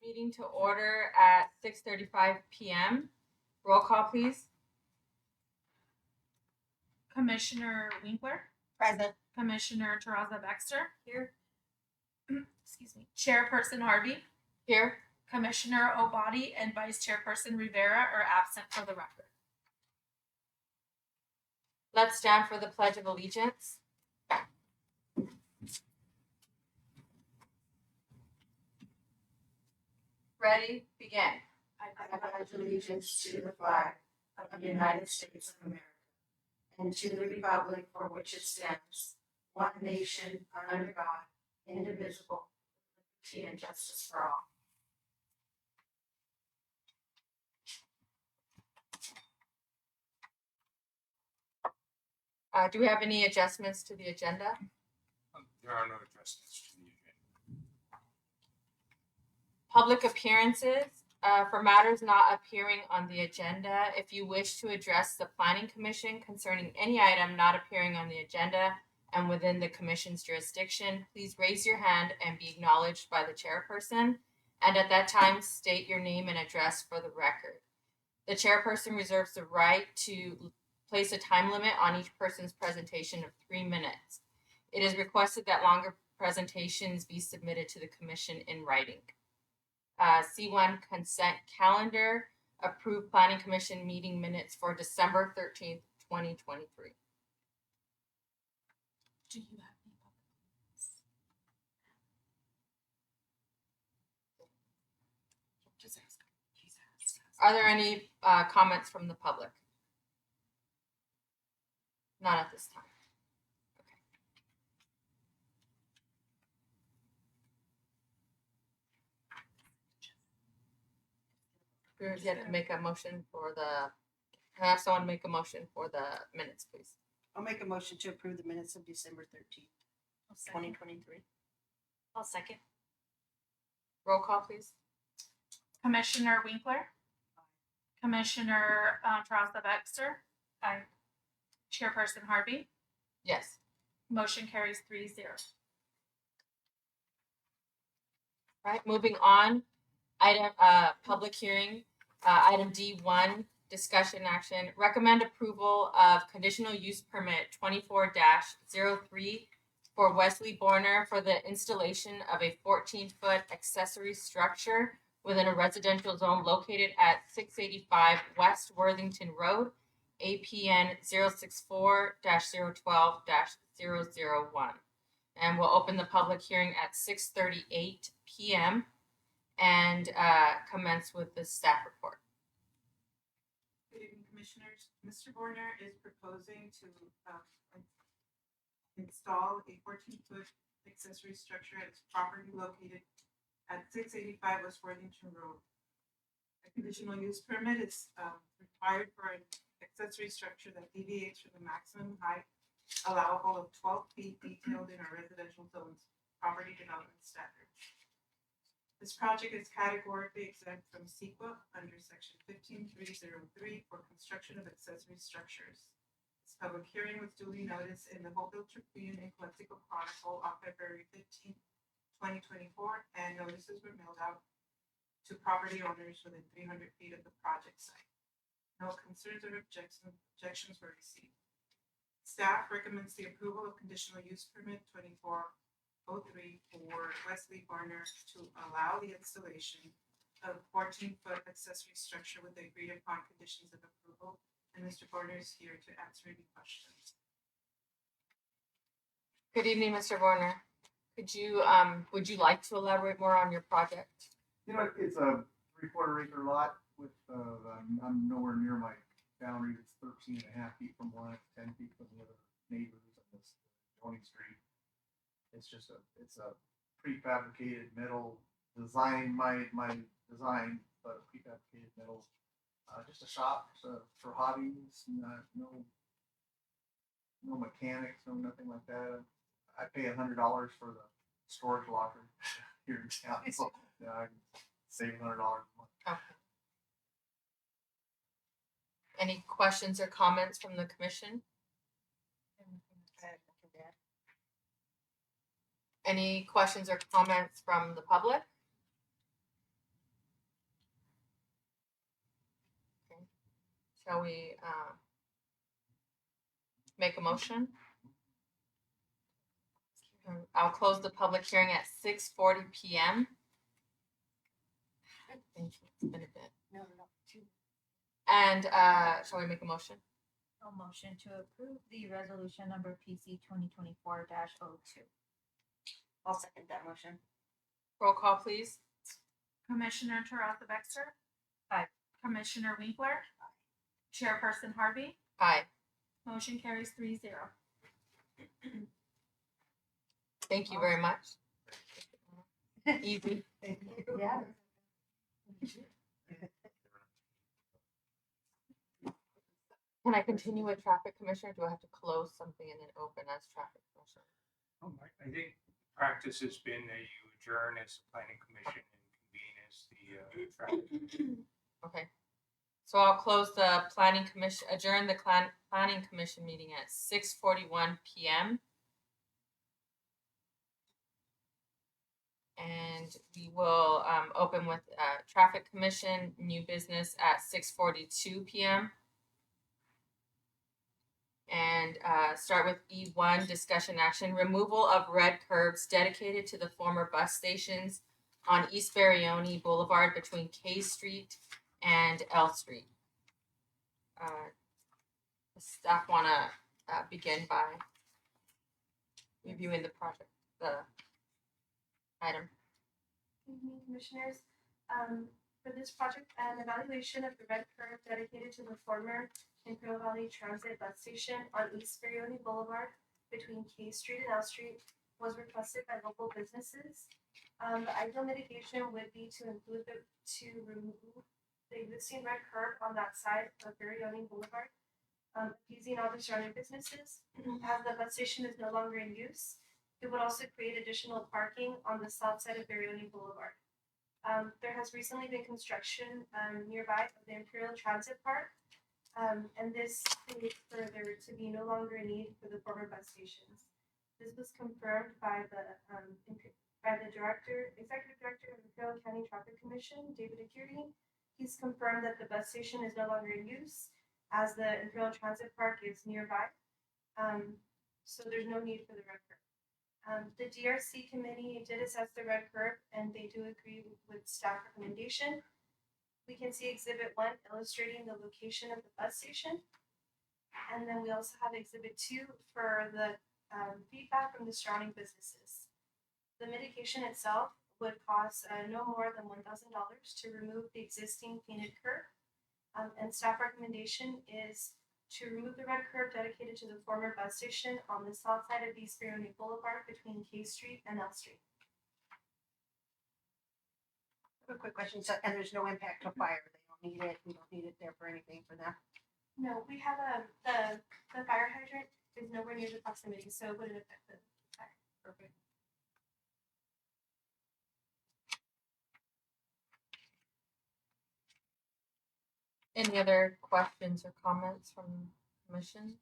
Meeting to order at 6:35 p.m. Roll call, please. Commissioner Winkler, Present. Commissioner Terraza Baxter, here. Excuse me. Chairperson Harvey, Here. Commissioner Obadi, and Vice Chairperson Rivera are absent for the record. Let's stand for the Pledge of Allegiance. Ready? Begin. I pledge allegiance to the flag of the United States of America and to the republic for which it stands, one nation under God, indivisible, with liberty and justice for all. Do we have any adjustments to the agenda? There are no adjustments to the agenda. Public appearances. For matters not appearing on the agenda, if you wish to address the Planning Commission concerning any item not appearing on the agenda and within the Commission's jurisdiction, please raise your hand and be acknowledged by the chairperson, and at that time state your name and address for the record. The chairperson reserves the right to place a time limit on each person's presentation of 3 minutes. It is requested that longer presentations be submitted to the Commission in writing. C1 consent calendar, approved Planning Commission meeting minutes for December 13th, 2023. Do you have any comments? Just ask. Please ask. Are there any comments from the public? Not at this time. Okay. We have to make a motion for the. Can I have someone make a motion for the minutes, please? I'll make a motion to approve the minutes of December 13th, 2023. I'll second. Roll call, please. Commissioner Winkler, Commissioner Terraza Baxter, aye. Chairperson Harvey, Yes. motion carries 3-0. Right, moving on. Item public hearing. Item D1, discussion action. Recommend approval of conditional use permit 24-03 for Wesley Boerner for the installation of a 14-foot accessory structure within a residential zone located at 685 West Worthington Road, APN 064-012-001. And we'll open the public hearing at 6:38 p.m. and commence with the staff report. Good evening, Commissioners. Mr. Boerner is proposing to install a 14-foot accessory structure at his property located at 685 West Worthington Road. A conditional use permit is required for an accessory structure that deviates from the maximum height allowable of 12 feet detailed in our residential zones property development standards. This project is categorically exempt from CEQA under section 15303 for construction of accessory structures. This public hearing was duly noticed in the Hopeville Tribune and Calexico Chronicle on February 15, 2024, and notices were mailed out to property owners within 300 feet of the project site. No concerns or objections were received. Staff recommends the approval of conditional use permit 2403 for Wesley Boerner to allow the installation of 14-foot accessory structure with the agreed upon conditions of approval. And Mr. Boerner is here to answer any questions. Good evening, Mr. Boerner. Could you would you like to elaborate more on your project? You know, it's a 3/4 acre lot with, I'm nowhere near my boundary. It's 13.5 feet from one, 10 feet from the other neighbors on this adjoining street. It's just it's a prefabricated metal design, my design, but a prefabricated metal, just a shop for hobbies, no mechanics, no nothing like that. I pay $100 for the storage locker here in town, so yeah, I can save $100 a month. Okay. Any questions or comments from the commission? Any questions or comments from the public? shall we make a motion? I'll close the public hearing at 6:40 p.m. Thank you. It's been a bit. No. And shall we make a motion? A motion to approve the resolution number PC 2024-02. I'll second that motion. Roll call, please. Commissioner Taraza Baxter. Aye. Commissioner Winkler. Chairperson Harvey. Aye. Motion carries 3-0. Thank you very much. Easy. Yeah. Can I continue with traffic commissioner? Do I have to close something and then open as traffic commissioner? I think practice has been that you adjourn as the planning commission and convene as the traffic. Okay. So I'll close the planning commission, adjourn the planning commission meeting at 6:41 p.m. And we will open with traffic commission, new business at 6:42 p.m. And start with B.1, discussion action, removal of red curbs dedicated to the former bus stations on East Barione Boulevard between K Street and L Street. The staff want to begin by reviewing the project, the item. Good evening, Commissioners. For this project, an evaluation of the red curb dedicated to the former Imperial Valley Transit bus station on East Barione Boulevard between K Street and L Street was requested by local businesses. The ideal mitigation would be to remove the existing red curb on that side of Barione Boulevard, appeasing all the surrounding businesses. As the bus station is no longer in use, it would also create additional parking on the south side of Barione Boulevard. There has recently been construction nearby of the Imperial Transit Park, and this creates for there to be no longer a need for the former bus stations. This was confirmed by the executive director of the Imperial County Traffic Commission, David Acuity. He's confirmed that the bus station is no longer in use as the Imperial Transit Park is nearby. So there's no need for the red curb. The DRC committee did assess the red curb and they do agree with staff recommendation. We can see exhibit 1 illustrating the location of the bus station. And then we also have exhibit 2 for the feedback from the surrounding businesses. The mitigation itself would cost no more than $1,000 to remove the existing painted curb. And staff recommendation is to remove the red curb dedicated to the former bus station on the south side of East Barione Boulevard between K Street and L Street. A quick question, so, and there's no impact to fire, they don't need it, we don't need it there for anything for them? No, we have the fire hydrant is nowhere near the proximity, so it wouldn't affect the fire. Perfect. Any other questions or comments from commission?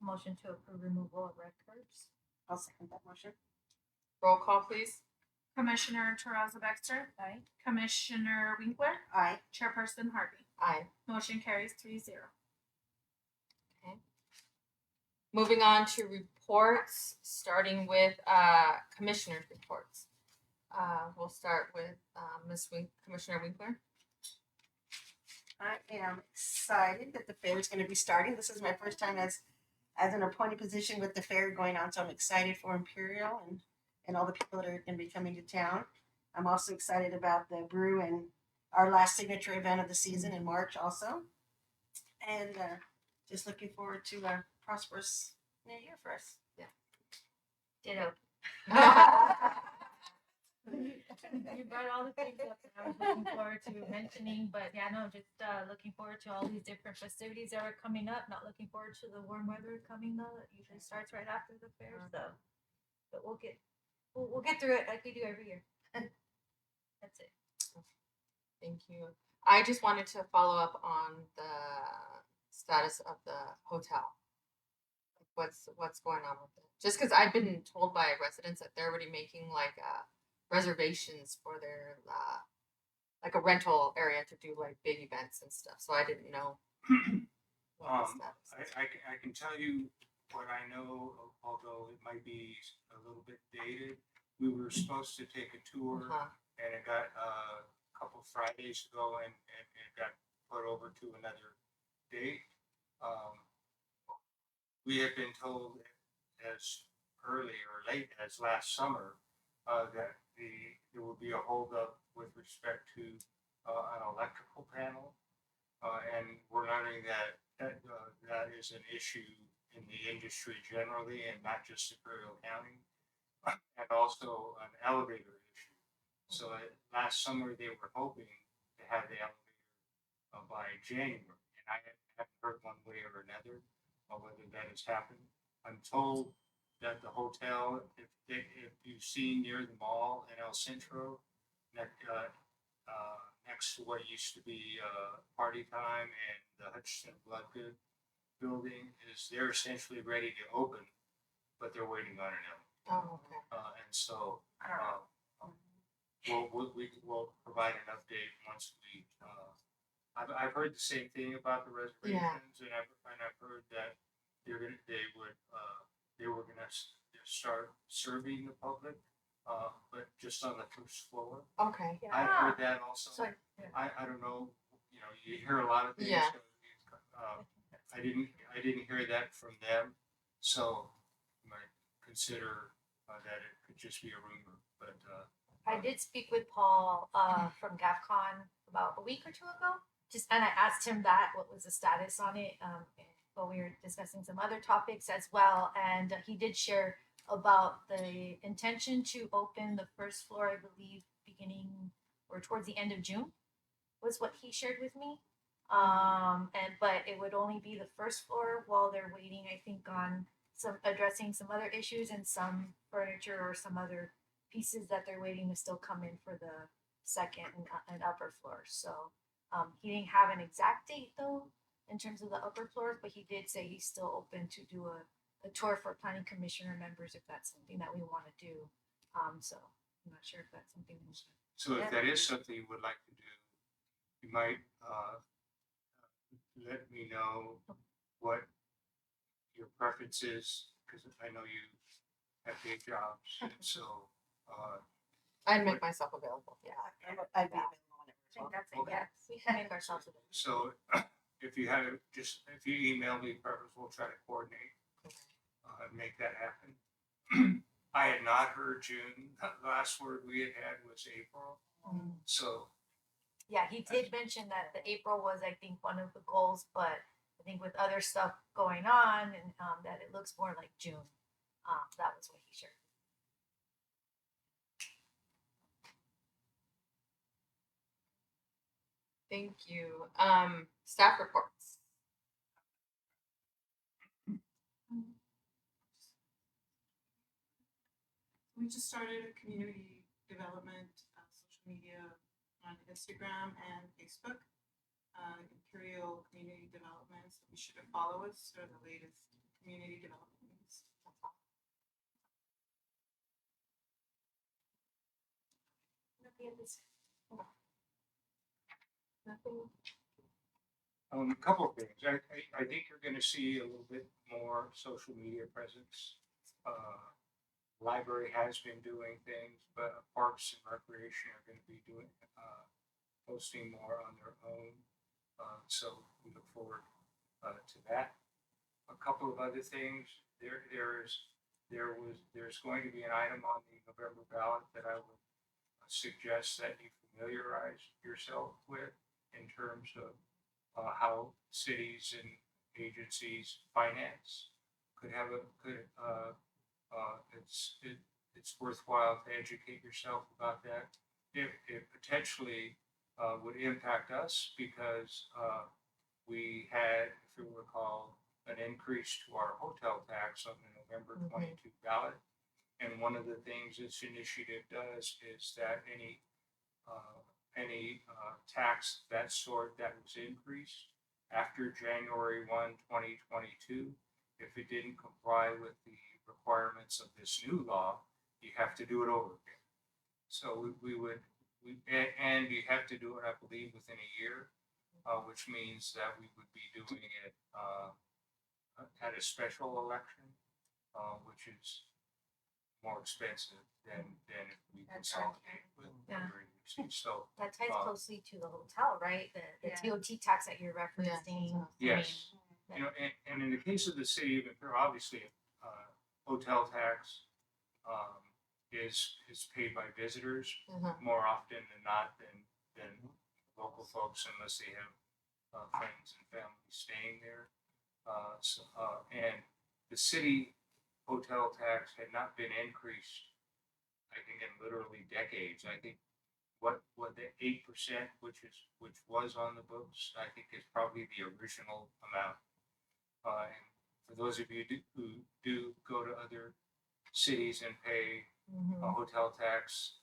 Motion to approve removal of red curbs. I'll second that motion. Roll call, please. Commissioner Taraza Baxter. Aye. Commissioner Winkler. Aye. Chairperson Harvey. Aye. Motion carries 3-0. Moving on to reports, starting with commissioners' reports. We'll start with Commissioner Winkler. I am excited that the fair is going to be starting. This is my first time as an appointed position with the fair going on, so I'm excited for Imperial and all the people that are going to be coming to town. I'm also excited about the brew and our last signature event of the season in March also. And just looking forward to a prosperous new year for us. Ditto. You brought all the things up that I was looking forward to mentioning, but yeah, no, just looking forward to all these different festivities that are coming up. Not looking forward to the warm weather coming though. It usually starts right after the fair, so but we'll get through it like we do every year. That's it. Thank you. I just wanted to follow up on the status of the hotel. What's going on with it? Just because I've been told by residents that they're already making like reservations for their like a rental area to do like big events and stuff. So I didn't know. what the status is. I can tell you what I know, although it might be a little bit dated. We were supposed to take a tour, Uh-huh. and it got a couple Fridays ago, and it got put over to another date. Um, we had been told as early or late as last summer that there would be a holdup with respect to an electrical panel, and we're learning that is an issue in the industry generally, and not just Imperial County, and also an elevator issue. So last summer they were hoping to have the elevator by January, and I haven't heard one way or another whether that has happened. I'm told that the hotel, if you see near the mall in El Centro, next to what used to be Party Time and the Hutchinson Bloodgood building, is they're essentially ready to open, but they're waiting on an elevator. Oh, okay. And so we'll provide an update once we. I've heard the same thing about the reservations, and I've heard that they were gonna start serving the public, but just on the first floor. Okay. Yeah. I've heard that also. So, I don't know. You hear a lot of things. Yeah. I didn't hear that from them, so you might consider that it could just be a rumor. But I did speak with Paul from GAFCON about a week or two ago. And I asked him that what was the status on it. But we were discussing some other topics as well, and he did share about the intention to open the first floor, I believe, beginning or towards the end of June, was what he shared with me. But it would only be the first floor while they're waiting, I think, on addressing some other issues and some furniture or some other pieces that they're waiting to still come in for the second and upper floor. So he didn't have an exact date though in terms of the upper floors, but he did say he's still open to do a tour for planning commissioner members if that's something that we want to do. So I'm not sure if that's something we should. so if that is something you would like to do, you might let me know what your preference is, because I know you have day jobs, and so I'd make myself available. Yeah. I'd be available I whenever. think that's it. Okay. Yeah, we can make ourselves available. so if you email me preference, we'll try to coordinate and make that happen. I had not heard June. The last word we had was April. So Yeah, he did mention that the April was, I think, one of the goals, but I think with other stuff going on and that it looks more like June. That was what he shared. Thank you. Staff reports. We just started a community development social media on Instagram and Facebook, Imperial Community Development. So be sure to follow us for the latest community development news. Nothing. a couple of things. I think you're going to see a little bit more social media presence. Library has been doing things, but Parks and Recreation are going to be doing posting more on their own. So we look forward to that. A couple of other things. There's going to be an item on the November ballot that I would suggest that you familiarize yourself with in terms of how cities and agencies finance. It's worthwhile to educate yourself about that. It potentially would impact us because we had, if you recall, an increase to our hotel tax on the November 22 ballot. And one of the things this initiative does is that any tax of that sort that was increased after January 1, 2022, if it didn't comply with the requirements of this new law, you have to do it over again. So we would and you have to do it, I believe, within a year, which means that we would be doing it at a special election, which is more expensive than if we That's consolidate with Yeah. other agencies. So That ties Uh, closely to the hotel, right? The Yeah. TOT tax that you're referencing. yes, I you know, and in the case of the city of Imperial, obviously, hotel tax is paid by visitors Mhm. more often than not than local folks, unless they have friends and family staying there. And the city hotel tax had not been increased, I think, in literally decades. I think what the 8%, which was on the books, I think is probably the original amount. And for those of you who do go to other cities and pay a hotel tax,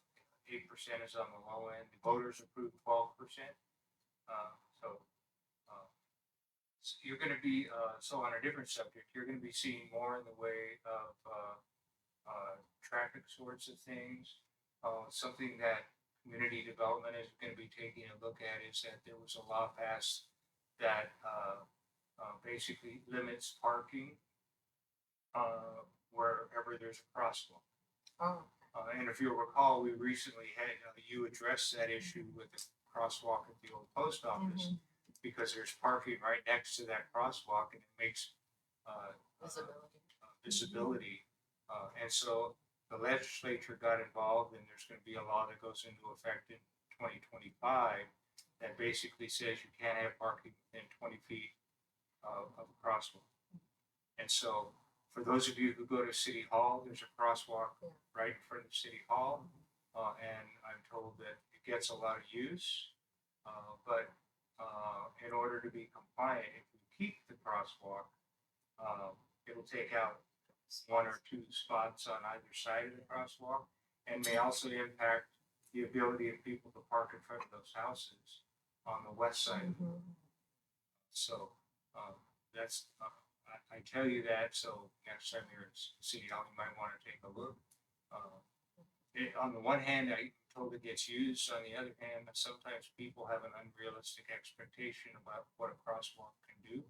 8% is on the low end. The voters approved 12%. So you're going to be so on a different subject. You're going to be seeing more in the way of traffic sorts of things. Something that community development is going to be taking a look at is that there was a law passed that basically limits parking wherever there's a crosswalk. Oh, And if you'll recall, we recently had you address that issue with the crosswalk at the old post office because there's parking right next to that crosswalk and it makes visibility. visibility. And so the legislature got involved, and there's going to be a law that goes into effect in 2025 that basically says you can't have parking within 20 feet of a crosswalk. And so, for those of you who go to City Hall, there's a crosswalk right in front of City Hall, and I'm told that it gets a lot of use. But in order to be compliant, if we keep the crosswalk, it'll take out one or two spots on either side of the crosswalk, and may also impact the ability of people to park in front of those houses on the west side. So that's I tell you that so next time you're at City Hall, you might want to take a look. On the one hand, I told it gets used. On the other hand, sometimes people have an unrealistic expectation about what a crosswalk can do,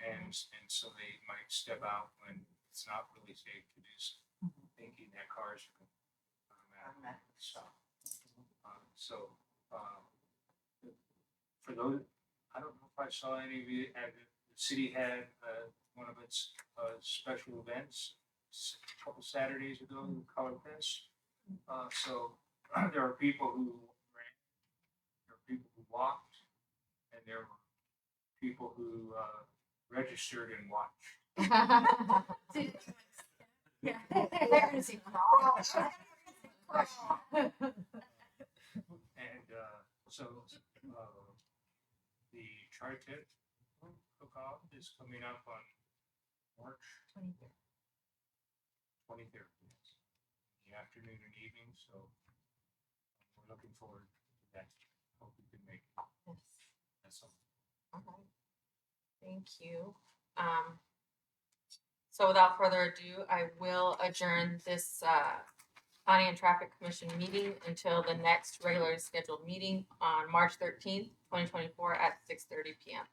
and so they might step out when it's not really safe to do so, thinking that cars are going to automatically stop. So for those, I don't know if I saw any of you. The city had one of its special events a couple Saturdays ago, the Color Fest. So there are people who ran, there are people who walked, and there were people who registered and watched. And so the tri-tip cook-off is coming up on March 23rd, yes, in the afternoon and evening. So we're looking forward to that. Hope we can make it. Yes. That's all. All right. Thank you. So without further ado, I will adjourn this Planning and Traffic Commission meeting until the next regularly scheduled meeting on March 13th, 2024 at 6:30 p.m.